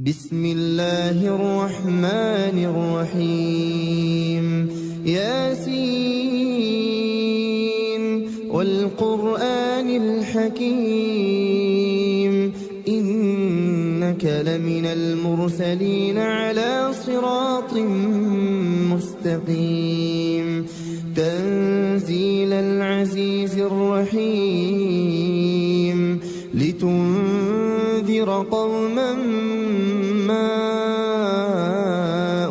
بسم الله الرحمن الرحيم ياسين والقرآن الحكيم إنك لمن المرسلين على صراط مستقيم تنزيل العزيز الرحيم لتنذر قوما ما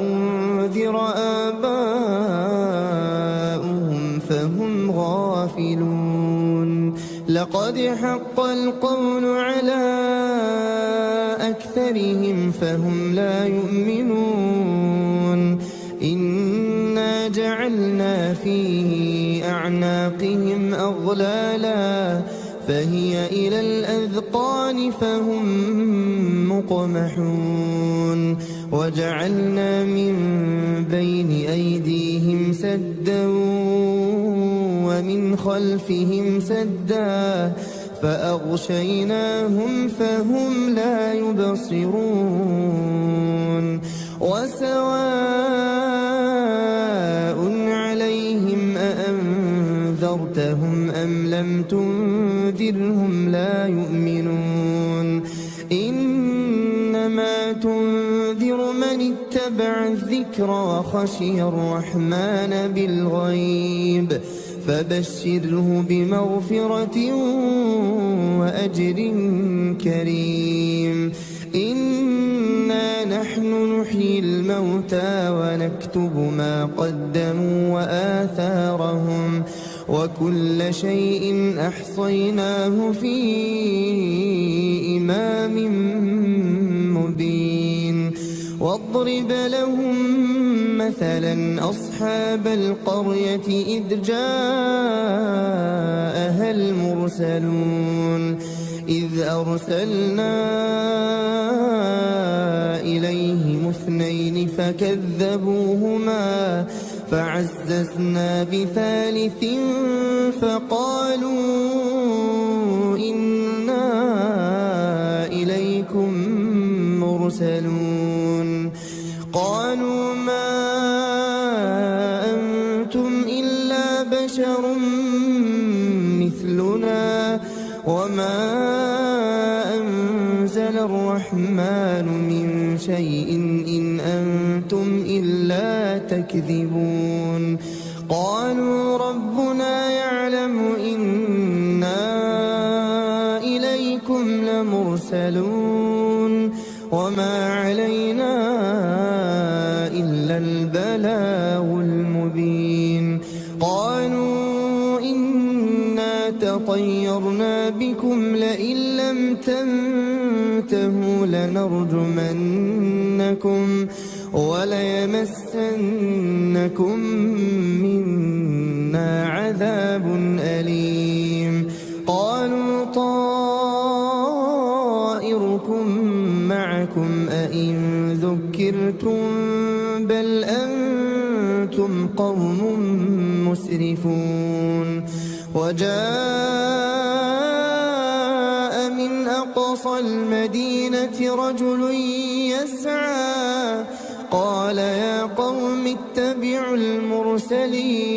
أنذر آباؤهم فهم غافلون لقد حق القول على أكثرهم فهم لا يؤمنون إنا جعلنا في أعناقهم أغلالا فهي إلى الأذقان فهم مقمحون وجعلنا من بين أيديهم سدا ومن خلفهم سدا فأغشيناهم فهم لا يبصرون وسواء عليهم أأنذرتهم أم لم تنذرهم لا يؤمنون إنما تنذر من اتبع الذكر وخشي الرحمن بالغيب فبشره بمغفرة وأجر كريم إنا نحن نحيي الموتى ونكتب ما قدموا وآثارهم وكل شيء أحصيناه في إمام مبين واضرب لهم مثلا أصحاب القرية إذ جاءها المرسلون إذ أرسلنا إليهم اثنين فكذبوهما فعززنا بثالث فقالوا إنا إليكم مرسلون قالوا ما أنتم إلا بشر مثلنا وما أنزل الرحمن من شيء إن أنتم إلا تكذبون قالوا ربنا يعلم إنا إليكم لمرسلون وما علينا إلا البلاغ المبين قالوا إنا تطيرنا بكم لئن لم تنتهوا لنرجمنكم وليمسنكم منا عذاب أليم قالوا طائركم معكم أئن ذكرتم بل أنتم قوم مسرفون وجاء من أقصى المدينة رجل يسعى قال يا قوم اتبعوا المرسلين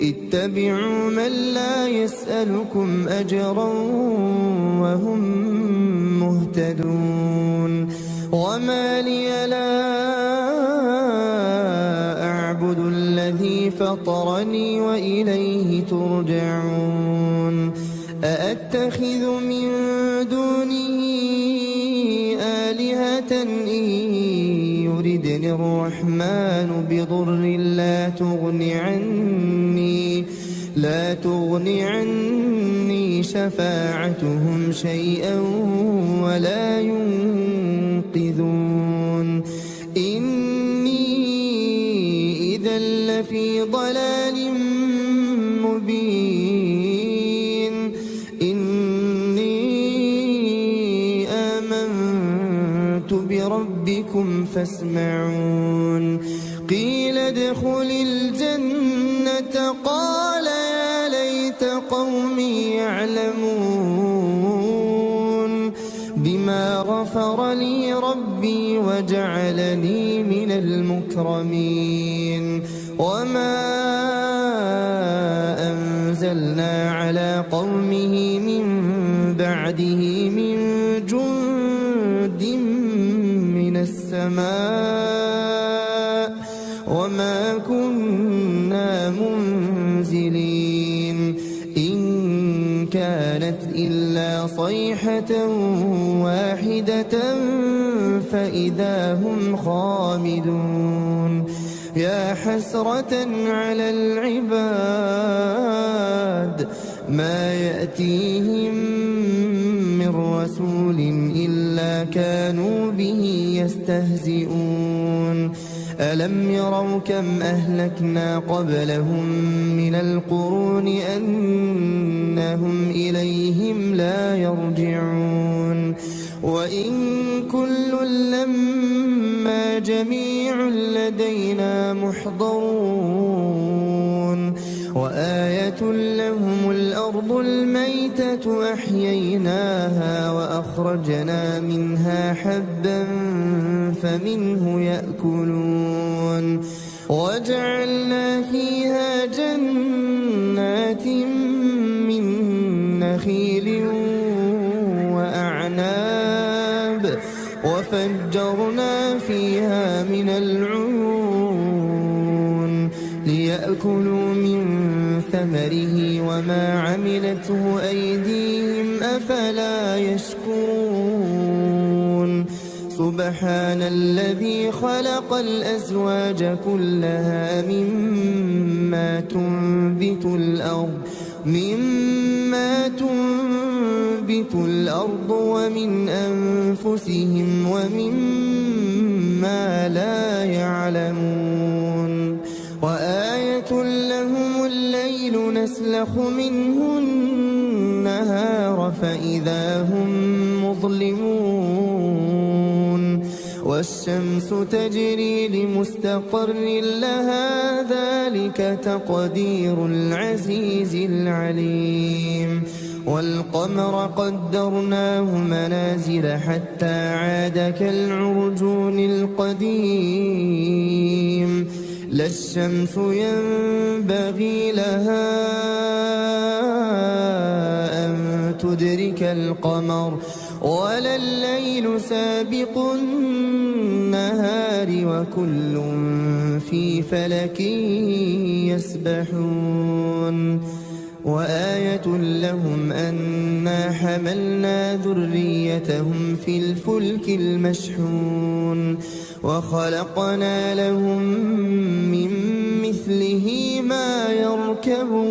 اتبعوا من لا يسألكم أجرا وهم مهتدون وما لي لا أعبد الذي فطرني وإليه ترجعون أأتخذ من دونه آلهة إن يردني الرحمن بضر لا تغن عني شفاعتهم شيئا ولا ينقذون إني إذا لفي ضلال مبين إني آمنت بربكم فاسمعون قيل ادخل الجنة قال يا ليت قومي يعلمون بما إلا غفر لي ربي وجعلني من المكرمين وما أنزلنا على قومه من بعده من جند من السماء وما كنا منزلين إن كانت إلا صيحة واحدة فإذا هم خامدون يا حسرة على العباد ما يأتيهم من رسول إلا كانوا به يستهزئون ألم يروا كم أهلكنا قبلهم من القرون أنهم إليهم لا يرجعون وإن كل لما جميع لدينا محضرون وآية لهم الأرض الميتة أحييناها وأخرجنا منها حبا فمنه يأكلون وجعلنا فيها جنات من نخيل وأعناب وفجرنا فيها من العيون ليأكلوا من ثمره وما عملته أيديهم أفلا يشكرون سبحان الذي خلق الأزواج كلها مما تنبت الأرض ومن أنفسهم ومما لا يعلمون وآية لهم الليل نسلخ منه النهار فإذا هم مظلمون والشمس تجري لمستقر لها ذلك تقدير العزيز العليم والقمر قدرناه منازل حتى عاد كالعرجون القديم لا الشمس ينبغي لها أن تدرك القمر ولا الليل سابق النهار وكل في فلك يسبحون وآية لهم أنا حملنا ذريتهم في الفلك المشحون وخلقنا لهم من مثله ما يركبون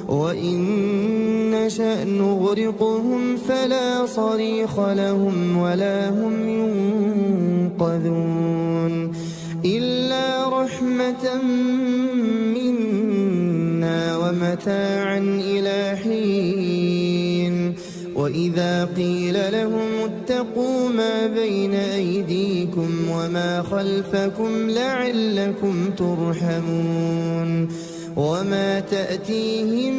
وإن نشأ نغرقهم فلا صريخ لهم ولا هم ينقذون إلا رحمة منا ومتاعا إلى حين وإذا قيل لهم اتقوا ما بين أيديكم وما خلفكم لعلكم ترحمون وما تأتيهم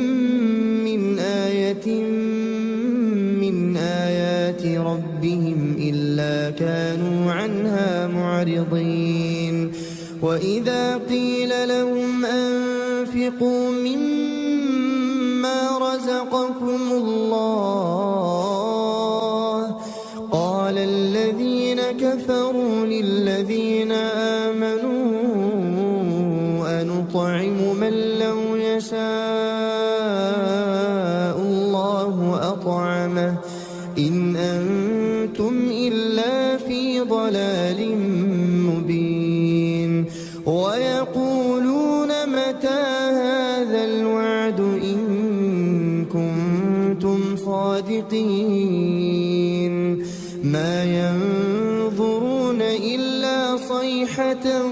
من آية من آيات ربهم إلا كانوا عنها معرضين وإذا قيل لهم أنفقوا مما رزقكم الله قال الذين كفروا للذين آمنوا أنطعم من لو يشاء الله أطعمه إن أنتم إلا في ضلال مبين ويقولون متى هذا الوعد إن كنتم صادقين ما ينظرون إلا صيحة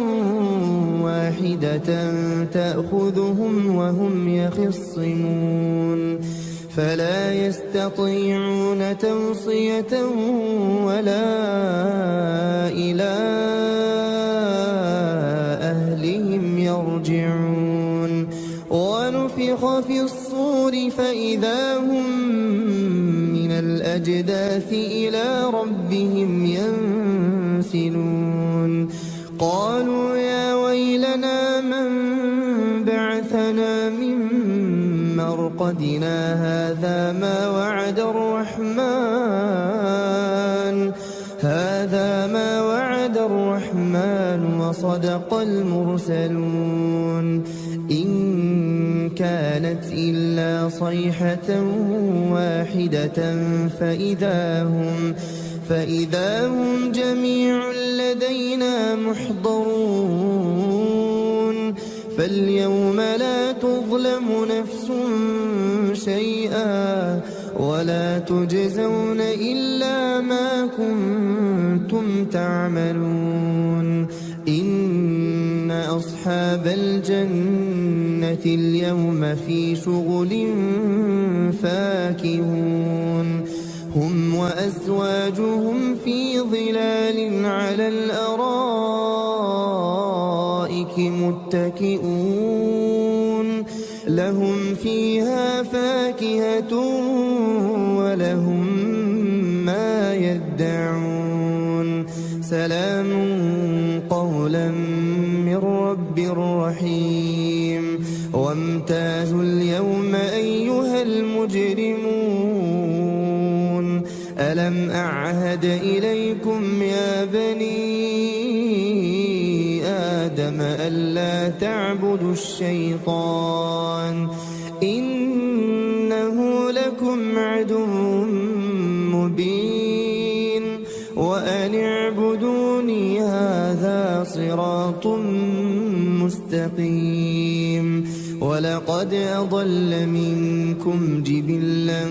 واحدة تأخذهم وهم يخصمون فلا يستطيعون توصية ولا إلى أهلهم يرجعون ونفخ في الصور فإذا هم من الأجداث الأجداث إلى ربهم ينسلون قالوا يا ويلنا من بعثنا من مرقدنا هذا ما وعد الرحمن وصدق المرسلون إن كانت إلا صيحة واحدة فإذا هم جميع لدينا محضرون فاليوم لا تظلم نفس شيئا ولا تجزون إلا ما كنتم تعملون إن أصحاب الجنة اليوم في شغل فاكهون هم وأزواجهم في ظلال على الأرائك متكئون لهم فيها فاكهة ولهم ما يدعون سلام قولا من رب رحيم وامتازوا اليوم أيها المجرمون ألم أعهد إليكم يا بني آدم ألا تعبدوا الشيطان إنه لكم عدو مبين وأن اعبدوني هذا صراط مستقيم ولقد أضل منكم جبلا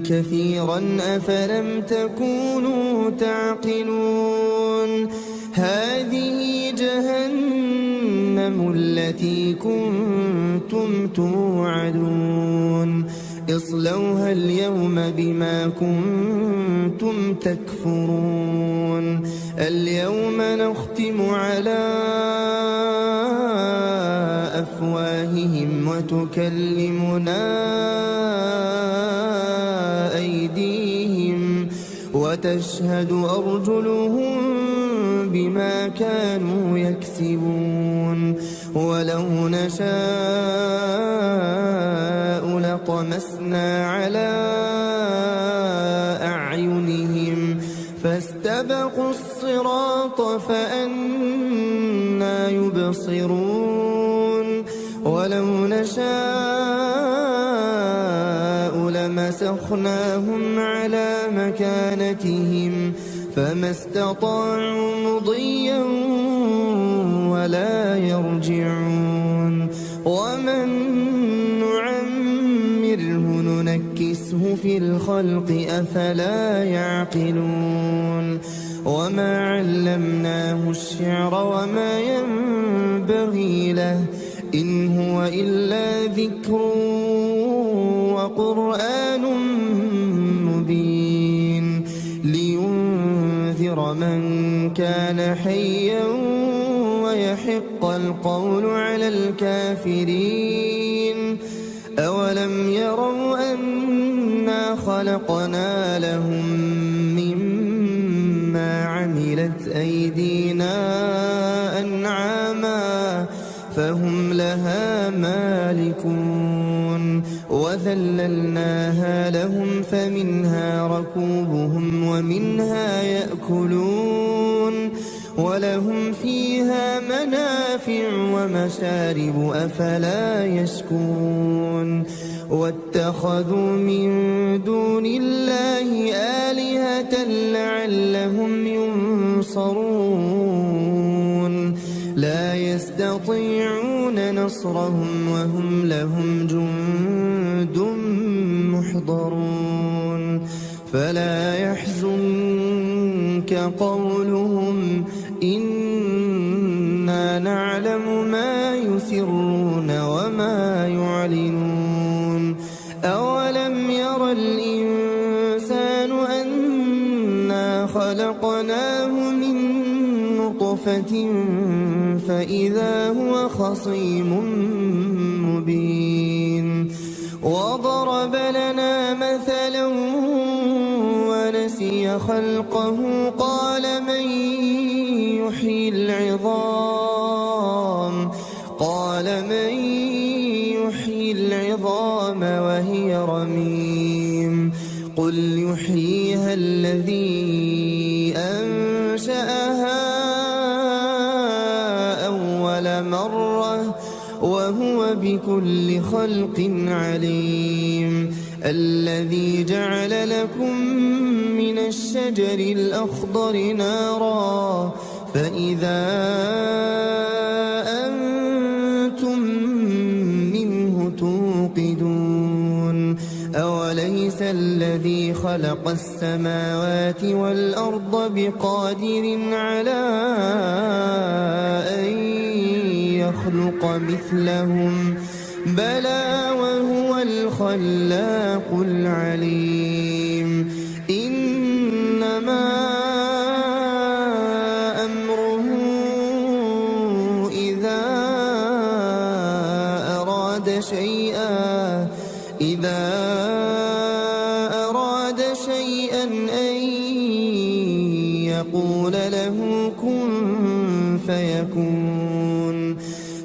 كثيرا أفلم تكونوا تعقلون هذه جهنم التي كنتم توعدون اصلوها اليوم بما كنتم تكفرون اليوم نختم على أفواههم وتكلمنا أيديهم وتشهد أرجلهم بما كانوا يكسبون ولو نشاء لطمسنا على أعينهم فاستبقوا الصراط فأنى يبصرون ولو نشاء لمسخناهم على مكانتهم فما استطاعوا مضيا ولا يرجعون ومن نعمره ننكسه في الخلق أفلا يعقلون وما علمناه الشعر وما ينبغي له إن هو إلا ذكر وقرآن مبين لينذر من كان حيا ويحق القول على الكافرين أولم يروا أنا خلقنا لهم مما عملت أيدينا أنعاما فهم لها مالكون وذللناها لهم فمنها ركوبهم ومنها يأكلون ولهم فيها منافع ومشارب أفلا يشكرون واتخذوا من دون الله آلهة لعلهم ينصرون لا يستطيعون نصرهم وهم لهم جند محضرون فلا يحزنك قولهم إنا نعلم ما يسرون وما يعلنون أولم ير الإنسان أنا خلقناه من نطفة فإذا هو خصيم مبين وضرب لنا مثلا نسي خلقه قال من يحيي العظام وهي رميم قل يحييها الذي أنشأها أول مرة وهو بكل خلق عليم الذي جعل لكم من الشجر الأخضر نارا فإذا أنتم منه توقدون أوليس الذي خلق السماوات والأرض بقادر على أن يخلق مثلهم بلى وهو الخلاق العليم إنما أمره إذا أراد شيئا أن يقول له كن فيكون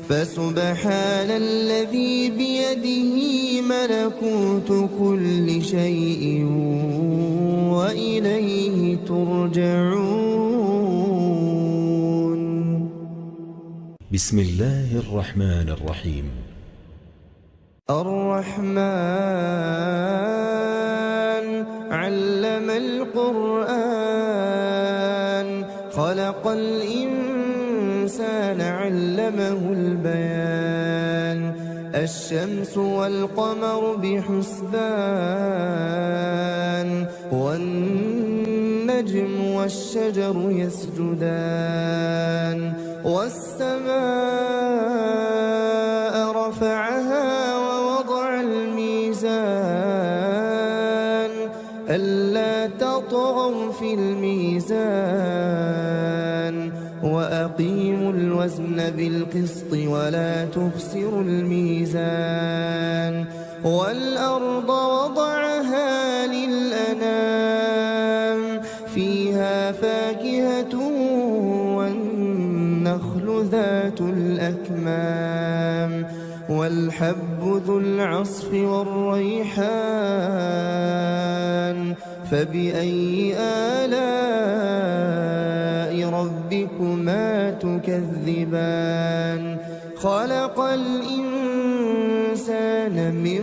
فسبحان الذي بيده ملكوت كل شيء وإليه ترجعون. بسم الله الرحمن الرحيم. الرحمن علم القرآن خلق الإنسان علمه البيان الشمس والقمر بحسبان والنجم والشجر يسجدان والسماء رفعها ووضع الميزان ألا تطغوا في الميزان وأقيموا الوزن بالقسط ولا تخسروا الميزان والأرض وضعها للأنام فيها فاكهة والنخل ذات الأكمام والحب ذو العصف والريحان فبأي آلاء ربكما تكذبان خلق الإنسان من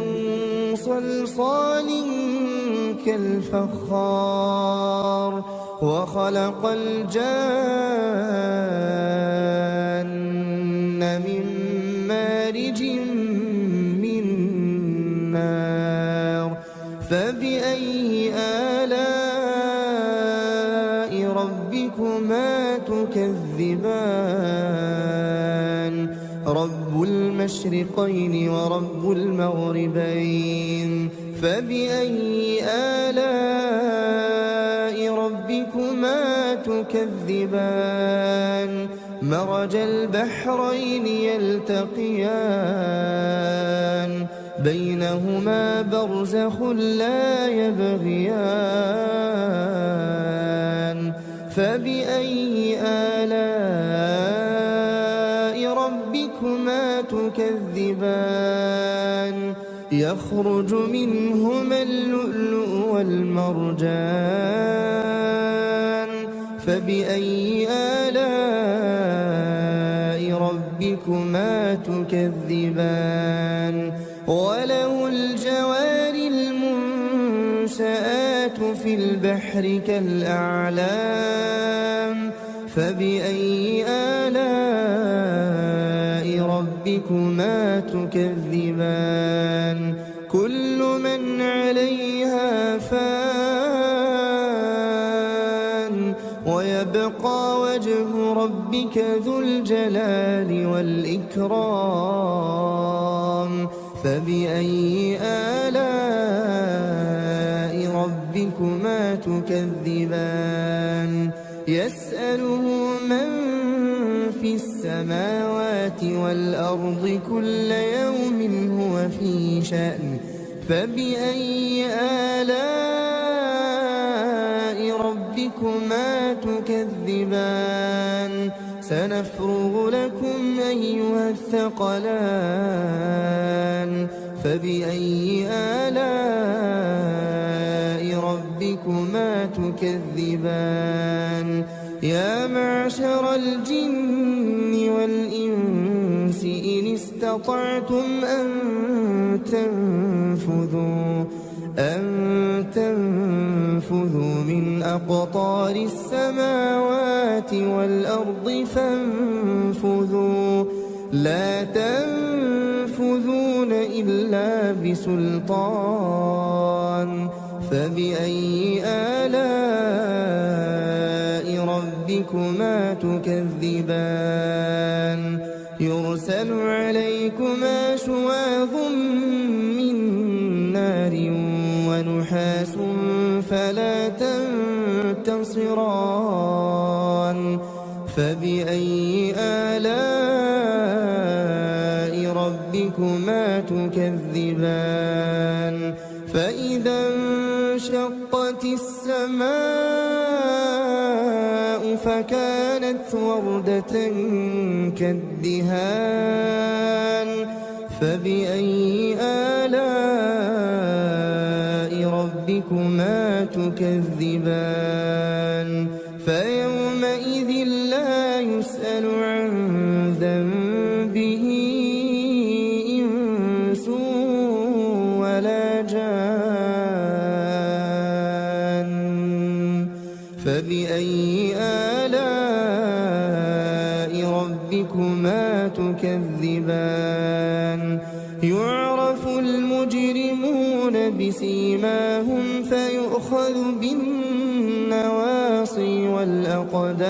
صلصال كالفخار وخلق الجان من مارج من نار فبأي آلاء ربكما تكذبان رب المشرقين ورب المغربين فبأي آلاء ربكما تكذبان مرج البحرين يلتقيان بينهما برزخ لا يبغيان فبأي آلاء ربكما تكذبان يخرج منهما اللؤلؤ والمرجان فبأي آلاء ربكما تكذبان وله الجوار المنشآت في البحر كالأعلام فبأي آلاء ربكما تكذبان كل من عليها فان ويبقى وجه ربك ذو الجلال والإكرام فبأي آلاء ربكما تكذبان يسأله من في السماوات والأرض كل يوم هو في شأن فبأي آلاء ربكما تكذبان سنفرغ لكم أيها الثقلان فبأي آلاء ربكما تكذبان يا معشر الجن والإنس إن استطعتم أن تنفذوا من أقطار السماوات والأرض فانفذوا لا تنفذون إلا بسلطان فبأي آلاء ربكما تكذبان يرسل عليكما شواظ من نار ونحاس فلا تنتصران فبأي آلاء ربكما تكذبان فإذا انشقت السماء فكانت وردة كالدهان فبأي آلاء ربكما تكذبان فيومئذ لا يسأل عن ذنبه إنس ولا جان فبأي آلاء ربكما تكذبان يعرف المجرمون بسيماهم فيؤخذ بالنواصي والأقدام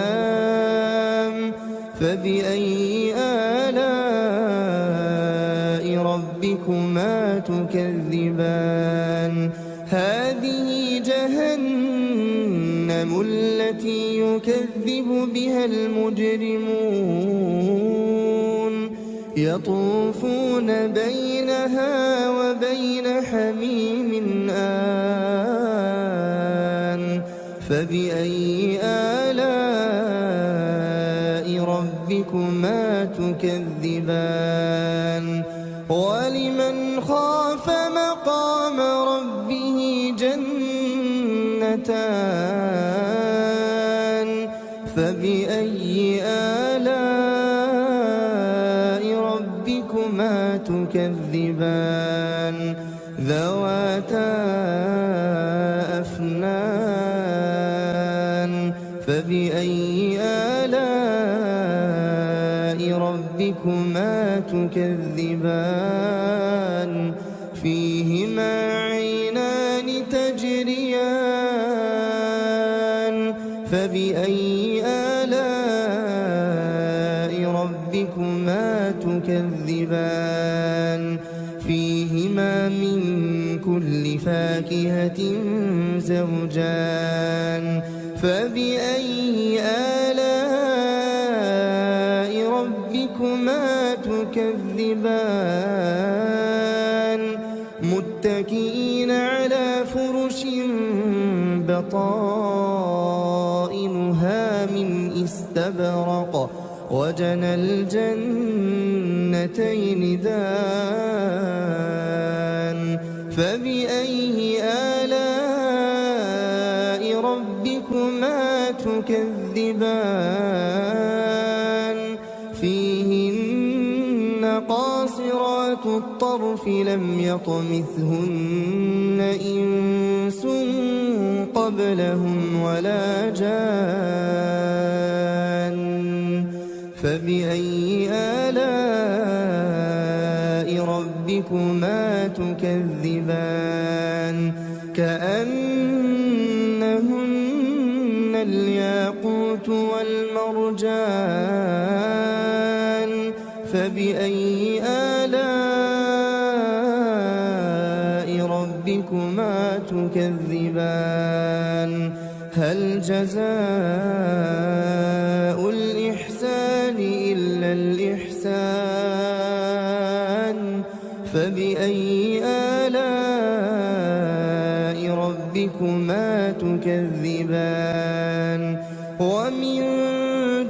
فبأي آلاء ربكما تكذبان هذه جهنم التي يكذب بها المجرمون يطوفون بينها وبين حميم آن فبأي آلاء ربكما تكذبان ولمن خاف مقام ربه جنتان فبأي آلاء ربكما تكذبان ذواتا أفنان فبأي آلاء ربكما تكذبان فيهما عينان تجريان فبأي آلاء ربكما تكذبان فيهما من كل فاكهة زوجان فبأي آلاء ربكما تكذبان متكئين على فرش بطائنها من استبرق وجنى الجنتين دان فبأي آلاء ربكما تكذبان فيهن قاصرات الطرف لم يطمثهن إنس قبلهم ولا جان فبأي آلاء ربكما تكذبان كأنهن الياقوت والمرجان فبأي آلاء ربكما تكذبان هل جزاء الإحسان إلا الإحسان فبأي آلاء ربكما تكذبان تكذبان ومن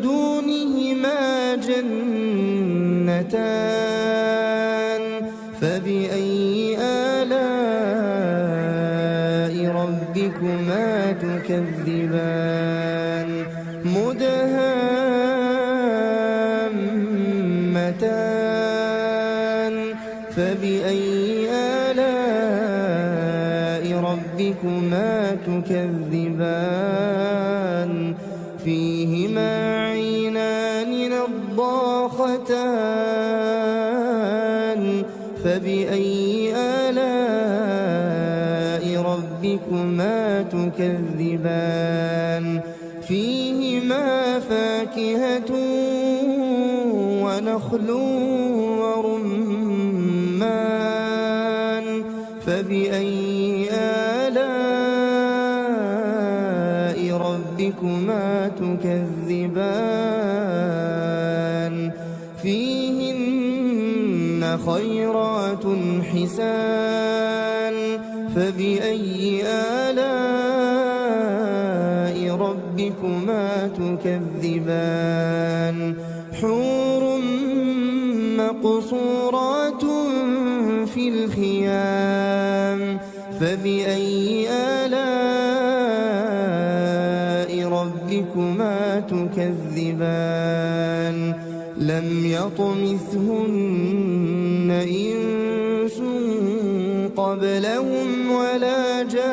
دونهما جنتان فبأي آلاء ربكما تكذبان مدهامتان فبأي آلاء ربكما تكذبان فيهما عينان نضاختان فبأي آلاء ربكما تكذبان فيهما فاكهة ونخل ورمان فبأي آلاء ربكما تكذبان فيهن خيرات حسان فبأي آلاء ربكما تكذبان حور مقصورات في الخيام فبأي آلاء ربكما تكذبان لم يطمثهن إنس قبلهم ولا جان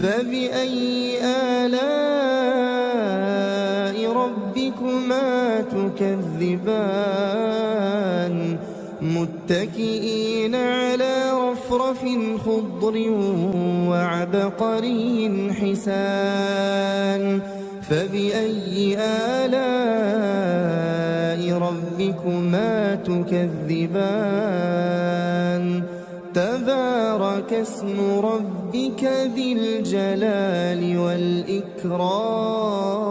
فبأي آلاء ربكما تكذبان متكئين على رفرف خضر وعبقري حسان فبأي آلاء ربكما تكذبان تبارك اسم ربك ذي الجلال والإكرام